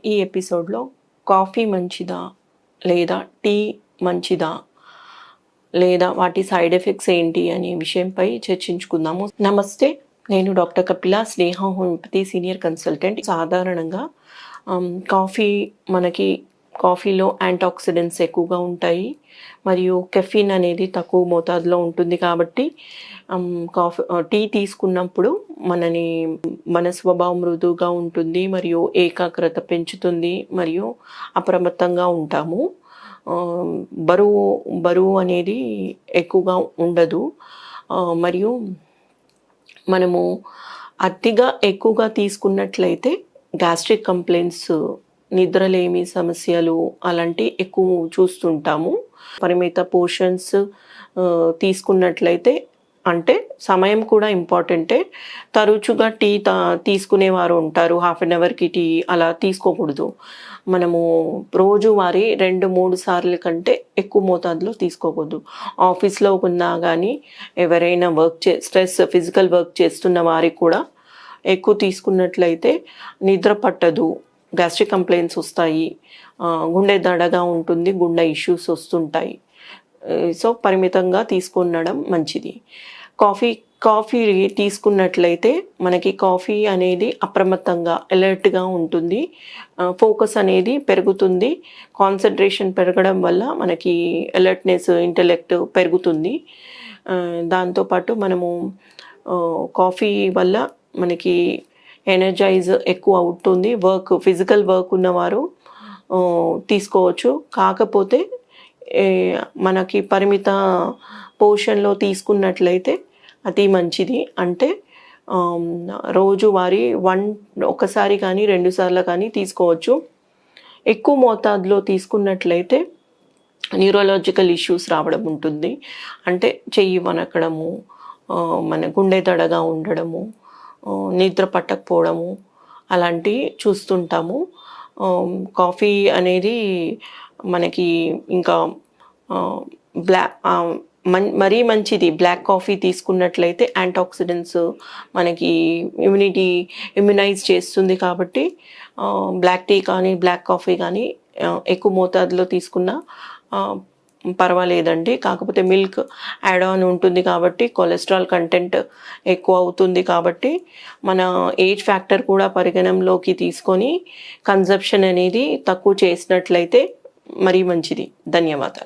ఈ ఎపిసోడ్లో కాఫీ మంచిదా లేదా టీ మంచిదా లేదా వాటి సైడ్ ఎఫెక్ట్స్ ఏంటి అనే విషయంపై చర్చించుకుందాము. నమస్తే, నేను డాక్టర్ కపిల, స్నేహ హోమియోపతి సీనియర్ కన్సల్టెంట్. సాధారణంగా కాఫీ కాఫీలో యాంటాక్సిడెంట్స్ ఎక్కువగా ఉంటాయి మరియు కెఫీన్ అనేది తక్కువ మోతాదులో ఉంటుంది కాబట్టి టీ తీసుకున్నప్పుడు మన స్వభావం మృదువుగా ఉంటుంది మరియు ఏకాగ్రత పెంచుతుంది మరియు అప్రమత్తంగా ఉంటాము. బరువు అనేది ఎక్కువగా ఉండదు మరియు మనము అతిగా ఎక్కువగా తీసుకున్నట్లయితే గ్యాస్ట్రిక్ కంప్లైంట్స్, నిద్రలేమి సమస్యలు అలాంటివి ఎక్కువ చూస్తుంటాము. పరిమిత పోర్షన్స్ తీసుకున్నట్లయితే, అంటే సమయం కూడా ఇంపార్టెంటే. తరచుగా టీ తీసుకునేవారు ఉంటారు, హాఫ్ అన్ అవర్కి టీ అలా తీసుకోకూడదు. మనము రోజువారీ 2-3 సార్లు కంటే ఎక్కువ మోతాదులో తీసుకోకూడదు. ఆఫీస్లో ఉన్నా కానీ ఎవరైనా ఫిజికల్ వర్క్ చేస్తున్న వారికి కూడా ఎక్కువ తీసుకున్నట్లయితే నిద్ర పట్టదు, గ్యాస్ట్రిక్ కంప్లైంట్స్ వస్తాయి, గుండె దడగా ఉంటుంది, గుండె ఇష్యూస్ వస్తుంటాయి. సో పరిమితంగా తీసుకునడం మంచిది. కాఫీ తీసుకున్నట్లయితే మనకి కాఫీ అనేది అప్రమత్తంగా, అలర్ట్గా ఉంటుంది, ఫోకస్ అనేది పెరుగుతుంది. కాన్సన్ట్రేషన్ పెరగడం వల్ల మనకి అలర్ట్నెస్, ఇంటెలెక్ట్ పెరుగుతుంది. దాంతోపాటు మనము కాఫీ వల్ల మనకి ఎనర్జైజ్ ఎక్కువ అవుతుంది. ఫిజికల్ వర్క్ ఉన్నవారు తీసుకోవచ్చు. కాకపోతే మనకి పరిమిత పోర్షన్లో తీసుకున్నట్లయితే అతి మంచిది. అంటే రోజువారీ ఒకసారి కానీ 2 సార్లు కానీ తీసుకోవచ్చు. ఎక్కువ మోతాదులో తీసుకున్నట్లయితే న్యూరలాజికల్ ఇష్యూస్ రావడం ఉంటుంది. అంటే చెయ్యి వనకడము, మన గుండె దడగా ఉండడము, నిద్ర పట్టకపోవడము అలాంటివి చూస్తుంటాము. కాఫీ అనేది మనకి ఇంకా మరీ మంచిది. బ్లాక్ కాఫీ తీసుకున్నట్లయితే యాంటాక్సిడెంట్స్ మనకి ఇమ్యునైజ్ చేస్తుంది కాబట్టి బ్లాక్ టీ కానీ బ్లాక్ కాఫీ కానీ ఎక్కువ మోతాదులో తీసుకున్నా పర్వాలేదండి. కాకపోతే మిల్క్ యాడ్ ఆన్ ఉంటుంది కాబట్టి కొలెస్ట్రాల్ కంటెంట్ ఎక్కువ అవుతుంది కాబట్టి మన ఏజ్ ఫ్యాక్టర్ కూడా పరిగణంలోకి తీసుకొని కన్సంప్షన్ అనేది తక్కువ చేసినట్లయితే మరీ మంచిది. ధన్యవాదాలు.